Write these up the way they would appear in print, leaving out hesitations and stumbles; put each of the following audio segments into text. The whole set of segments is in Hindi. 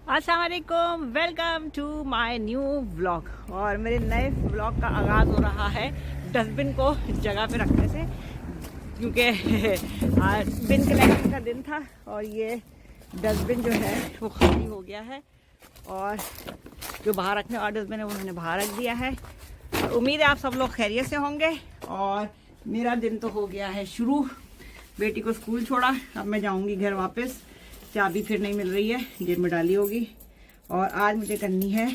अस्सलाम वालेकुम, welcome to my new vlog. और मेरे नए व्लॉग का आगाज़ हो रहा है डस्टबिन को जगह पे रखने से, क्योंकि आज बिन कलेक्शन का दिन था और ये डस्टबिन जो है वो खाली हो गया है और जो बाहर रखने वाला डस्टबिन है वो मैंने बाहर रख दिया है। और उम्मीद है आप सब लोग खैरियत से होंगे। और मेरा दिन तो हो गया है शुरू, बेटी को स्कूल छोड़ा, अब मैं जाऊंगी घर वापस। चाबी फिर नहीं मिल रही है, जेब में डाली होगी। और आज मुझे करनी है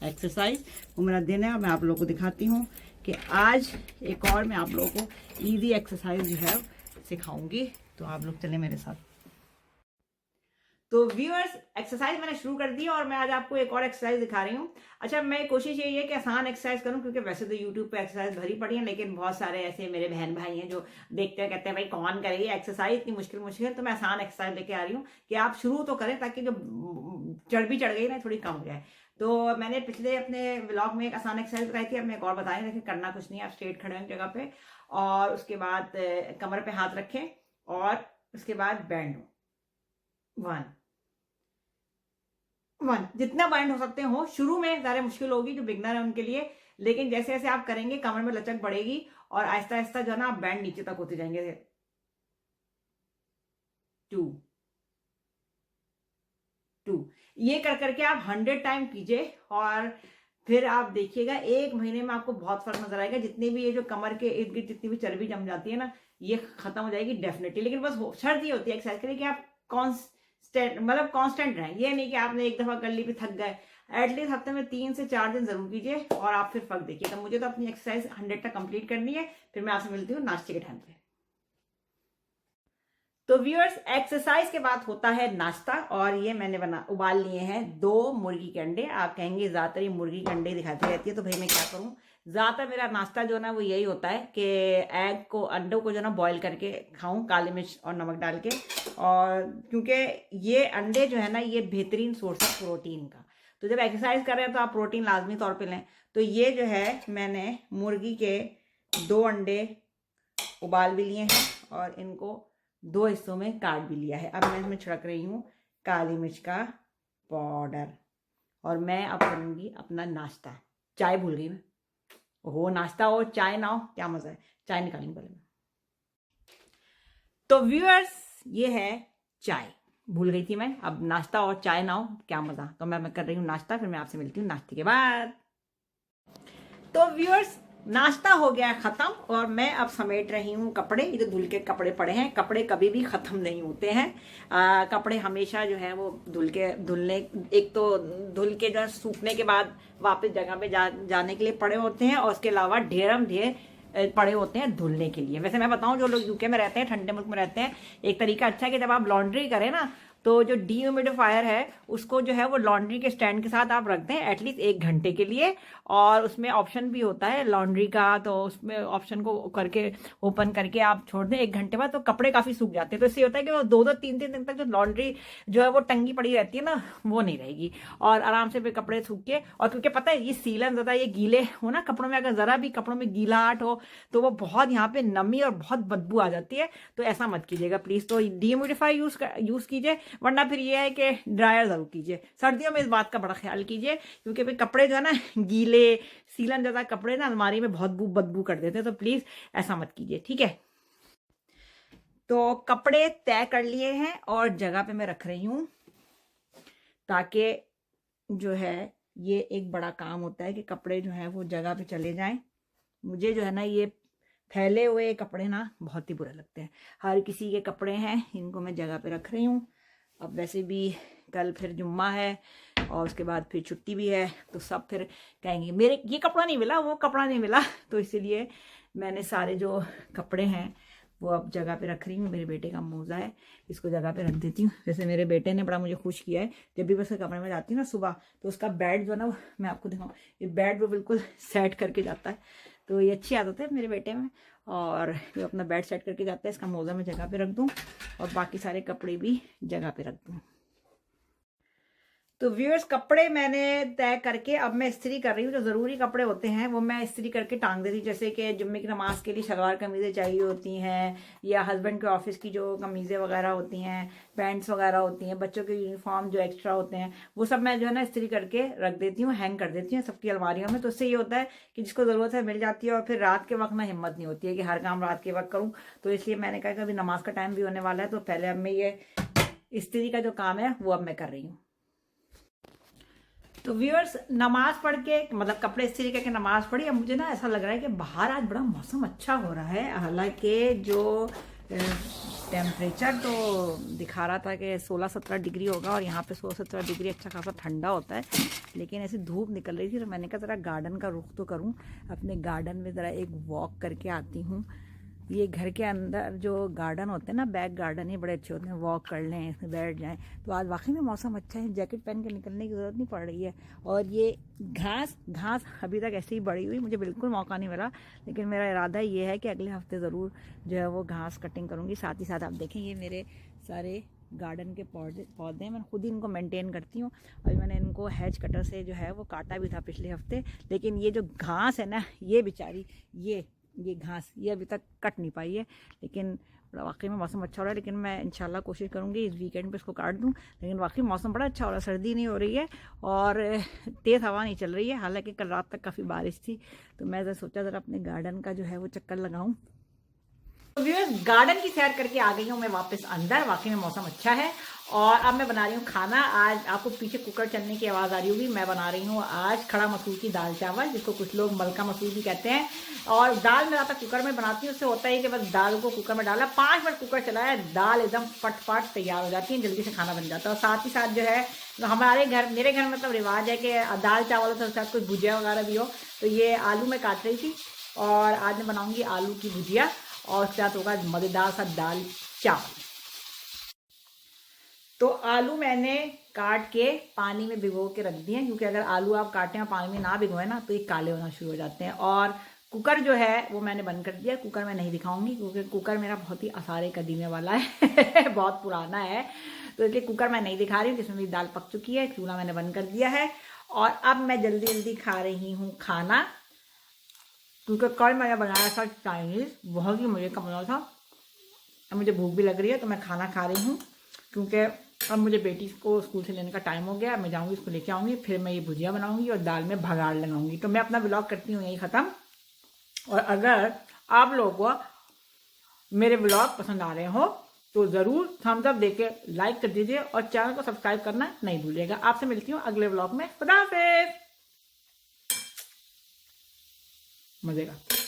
एक्सरसाइज, वो मेरा दिन है और मैं आप लोगों को दिखाती हूँ कि आज एक और मैं आप लोगों को इजी एक्सरसाइज जो है सिखाऊंगी। तो आप लोग चले मेरे साथ। तो व्यूअर्स, एक्सरसाइज मैंने शुरू कर दी और मैं आज आपको एक और एक्सरसाइज दिखा रही हूँ। अच्छा, मैं कोशिश यही है कि आसान एक्सरसाइज करूँ, क्योंकि वैसे तो यूट्यूब पे एक्सरसाइज भरी पड़ी है, लेकिन बहुत सारे ऐसे मेरे बहन भाई हैं जो देखते हैं, कहते हैं भाई कौन करे एक्सरसाइज, इतनी मुश्किल मुश्किल। तो मैं आसान एक्सरसाइज लेके आ रही हूँ कि आप शुरू तो करें, ताकि जो चढ़ गई ना थोड़ी कम हो जाए। तो मैंने पिछले अपने व्लॉग में एक आसान एक्सरसाइज बताई थी, अब मैं एक और बताई। लेकिन करना कुछ नहीं है, आप स्ट्रेट खड़े हैं जगह पे और उसके बाद कमर पे हाथ रखें और उसके बाद बैंड वन वन जितना बाइंड हो सकते हो। शुरू में ज़्यादा मुश्किल होगी जो बिगनर है उनके लिए, लेकिन जैसे जैसे आप करेंगे कमर में लचक बढ़ेगी और आहिस्ता आहिस्ता जो है ना आप बैंड नीचे तक होते जाएंगे। 2 2 ये कर करके आप 100 टाइम कीजिए और फिर आप देखिएगा 1 महीने में आपको बहुत फर्क नजर आएगा। जितनी भी ये जो कमर के इर्द गिर्द जितनी भी चर्बी जम जाती है ना, ये खत्म हो जाएगी डेफिनेटली। लेकिन बस शर्त ये होती है एक्सरसाइज के लिए कि आप कांस्टेंट, मतलब कांस्टेंट रहें। ये नहीं कि आपने एक दफा कर ली फिर थक गए। एटलीस्ट हफ्ते में 3 से 4 दिन जरूर कीजिए और आप फिर फर्क देखिए। तो मुझे तो अपनी एक्सरसाइज 100 तक कंप्लीट करनी है। फिर मैं आपसे मिलती हूँ नाश्ते के टाइम पे। तो व्यूअर्स, एक्सरसाइज के बाद होता है नाश्ता और ये मैंने उबाल लिए हैं 2 मुर्गी के अंडे। आप कहेंगे ज्यादातर ये मुर्गी के अंडे दिखाती रहती है, तो भाई मैं क्या करूं, ज्यादातर मेरा नाश्ता जो है ना वो यही होता है कि एग को, अंडों को जो है ना बॉईल करके खाऊं, काली मिर्च और नमक डाल के। और क्योंकि ये अंडे जो है ना ये बेहतरीन सोर्स है प्रोटीन का, तो जब एक्सरसाइज कर रहे हैं तो आप प्रोटीन लाजमी तौर पर लें। तो ये जो है मैंने मुर्गी के 2 अंडे उबाल भी लिए हैं और इनको 2 हिस्सों में काट भी लिया है। अब मैं इसमें छिड़क रही हूँ काली मिर्च का पाउडर और मैं अब करूँगी अपना नाश्ता। चाय भूल गई मैं। हो नाश्ता हो चाय ना हो क्या मज़ा है। चाय निकालेंगे पहले मैं। तो व्यूअर्स, ये है चाय, भूल गई थी मैं। अब नाश्ता और चाय ना हो क्या मज़ा। तो मैं कर रही हूँ नाश्ता, फिर मैं आपसे मिलती हूँ नाश्ते के बाद। तो व्यूअर्स, नाश्ता हो गया खत्म और मैं अब समेट रही हूँ कपड़े। ये जो धुल के कपड़े पड़े हैं, कपड़े कभी भी खत्म नहीं होते हैं। कपड़े हमेशा जो है वो धुलने एक तो धुल के जो है सूखने के बाद वापस जगह पे जाने के लिए पड़े होते हैं, और उसके अलावा ढेरम ढेर पड़े होते हैं धुलने के लिए। वैसे मैं बताऊं, जो लोग यूके में रहते हैं, ठंडे मुल्क में रहते हैं, एक तरीका अच्छा है कि जब आप लॉन्ड्री करें ना, तो जो डीह्यूमिडिफायर है उसको जो है वो लॉन्ड्री के स्टैंड के साथ आप रख दें एटलीस्ट 1 घंटे के लिए। और उसमें ऑप्शन भी होता है लॉन्ड्री का, तो उसमें ऑप्शन को करके ओपन करके आप छोड़ दें 1 घंटे बाद, तो कपड़े काफी सूख जाते हैं। तो इससे होता है कि वो 2-2 3-3 दिन तक जो लॉन्ड्री जो है वो टंगी पड़ी रहती है ना, वो नहीं रहेगी और आराम से फिर कपड़े सूख के। और क्योंकि पता है ये सीलन ज्यादा, ये गीले हो ना कपड़ों में, अगर जरा भी कपड़ों में गीलाहट हो तो वो बहुत यहाँ पे नमी और बहुत बदबू आ जाती है। तो ऐसा मत कीजिएगा प्लीज। तो डीह्यूमिडिफायर यूज कीजिए, वरना फिर ये है कि ड्रायर जरूर कीजिए। सर्दियों में इस बात का बड़ा ख्याल कीजिए, क्योंकि फिर कपड़े जो है ना गीले सीलन ज्यादा कपड़े ना अलमारी में बहुत बदबू कर देते हैं। तो प्लीज ऐसा मत कीजिए, ठीक है। तो कपड़े तय कर लिए हैं और जगह पे मैं रख रही हूं, ताकि जो है ये एक बड़ा काम होता है कि कपड़े जो है वो जगह पे चले जाएं। मुझे जो है ना ये फैले हुए कपड़े ना बहुत ही बुरे लगते हैं। हर किसी के कपड़े हैं, इनको मैं जगह पे रख रही हूँ। अब वैसे भी कल फिर जुम्मा है और उसके बाद फिर छुट्टी भी है, तो सब फिर कहेंगे मेरे ये कपड़ा नहीं मिला, वो कपड़ा नहीं मिला। तो इसीलिए मैंने सारे जो कपड़े हैं वो अब जगह पे रख रही हूँ। मेरे बेटे का मोजा है, इसको जगह पे रख देती हूँ। वैसे मेरे बेटे ने बड़ा मुझे खुश किया है, जब भी मैं उसके कमरे में जाती हूँ ना सुबह, तो उसका बेड जो है ना, मैं आपको दिखाऊँ, ये बेड वो बिल्कुल सेट करके जाता है। तो ये अच्छी आदत है मेरे बेटे में। और ये अपना बेड सेट करके जाता है। इसका मोजा मैं जगह पे रख दूँ और बाकी सारे कपड़े भी जगह पे रख दूँ। तो व्यूअर्स, कपड़े मैंने तय करके अब मैं इस्त्री कर रही हूँ। जो ज़रूरी कपड़े होते हैं वो मैं इस्त्री करके टांग देती हूँ, जैसे कि जुम्मे की नमाज के लिए शलवार कमीज़ें चाहिए होती हैं, या हस्बैंड के ऑफिस की जो कमीज़ें वगैरह होती हैं, पैंट्स वगैरह होती हैं, बच्चों के यूनिफॉर्म जो एक्स्ट्रा होते हैं, वो सब मैं जो है ना इस्त्री करके रख देती हूँ, हैंग कर देती हूँ सबकी अलमारियों में। तो उससे ये होता है कि जिसको ज़रूरत है मिल जाती है, और फिर रात के वक्त ना हिम्मत नहीं होती है कि हर काम रात के वक्त करूँ। तो इसलिए मैंने कहा कि अभी नमाज का टाइम भी होने वाला है, तो पहले अब मैं ये इस्त्री का जो काम है वो अब मैं कर रही हूँ। तो व्यूअर्स, नमाज पढ़ के मतलब कपड़े इस्त्री करके नमाज पढ़ी। अब मुझे ना ऐसा लग रहा है कि बाहर आज बड़ा मौसम अच्छा हो रहा है। हालांकि जो टेम्परेचर तो दिखा रहा था कि 16-17 डिग्री होगा, और यहाँ पे 16-17 डिग्री अच्छा खासा ठंडा होता है, लेकिन ऐसी धूप निकल रही थी। तो मैंने कहा ज़रा गार्डन का रुख तो करूँ, अपने गार्डन में ज़रा एक वॉक करके आती हूँ। ये घर के अंदर जो गार्डन होते हैं ना, बैक गार्डन, ये बड़े अच्छे होते हैं, वॉक कर लें, इसमें बैठ जाएं। तो आज वाकई में मौसम अच्छा है, जैकेट पहन के निकलने की ज़रूरत नहीं पड़ रही है। और ये घास अभी तक ऐसे ही बढ़ी हुई, मुझे बिल्कुल मौका नहीं मिला, लेकिन मेरा इरादा ये है कि अगले हफ्ते ज़रूर जो है वो घास कटिंग करूँगी। साथ ही साथ आप देखें, ये मेरे सारे गार्डन के पौधे हैं, मैं खुद ही इनको मेंटेन करती हूँ। अभी मैंने इनको हैज कटर से जो है वो काटा भी था पिछले हफ्ते, लेकिन ये जो घास है ना, ये बेचारी ये घास ये अभी तक कट नहीं पाई है। लेकिन वाकई में मौसम अच्छा हो रहा है, लेकिन मैं इंशाल्लाह कोशिश करूँगी इस वीकेंड पे इसको काट दूँ। लेकिन वाकई मौसम बड़ा अच्छा हो रहा है, सर्दी नहीं हो रही है और तेज़ हवा नहीं चल रही है। हालांकि कल रात तक काफ़ी बारिश थी, तो मैं सोचा ज़रा अपने गार्डन का जो है वो चक्कर लगाऊँ। तो व्यूअर्स, गार्डन की सैर करके आ गई हूँ मैं वापस अंदर। वाकई में मौसम अच्छा है, और अब मैं बना रही हूँ खाना। आज आपको पीछे कुकर चलने की आवाज़ आ रही होगी। मैं बना रही हूँ आज खड़ा मसूर की दाल चावल, जिसको कुछ लोग मलका मसूर भी कहते हैं। और दाल मैं ज़्यादा कुकर में बनाती हूँ, उससे होता है कि बस दाल को कुकर में डाला, 5 मिनट कुकर चलाया, दाल एकदम फटफट तैयार हो जाती है, जल्दी से खाना बन जाता है। और साथ ही साथ जो है हमारे घर, मेरे घर मतलब रिवाज है कि दाल चावल के साथ कोई भुजिया वगैरह भी हो। तो ये आलू मैं काट रही थी, और आज मैं बनाऊँगी आलू की भुजिया, और उसके साथ होगा मज़ेदार सा दाल चावल। तो आलू मैंने काट के पानी में भिगो के रख दिए, क्योंकि अगर आलू आप काटें और पानी में ना भिगोए ना, तो ये काले होना शुरू हो जाते हैं। और कुकर जो है वो मैंने बंद कर दिया। कुकर मैं नहीं दिखाऊंगी, क्योंकि कुकर मेरा बहुत ही आसारे कदीमे वाला है बहुत पुराना है, तो इसलिए कुकर मैं नहीं दिखा रही हूँ। जिसमें मेरी दाल पक चुकी है, चूल्हा मैंने बंद कर दिया है, और अब मैं जल्दी जल्दी खा रही हूँ खाना, क्योंकि कल मैंने बनाया था चाइनीज़, बहुत ही मज़े का बना था। अब मुझे भूख भी लग रही है, तो मैं खाना खा रही हूँ, क्योंकि अब मुझे बेटी को स्कूल से लेने का टाइम हो गया। मैं जाऊँगी, उसको लेके आऊँगी, फिर मैं ये भुजिया बनाऊँगी और दाल में भगाड़ लगाऊँगी। तो मैं अपना व्लॉग करती हूँ यही ख़त्म। और अगर आप लोगों को मेरे व्लॉग पसंद आ रहे हो, तो ज़रूर थम्स अप देके लाइक कर दीजिए, और चैनल को सब्सक्राइब करना नहीं भूलिएगा। आपसे मिलती हूँ अगले व्लॉग में। खुदा हाफिज़। मज़े का।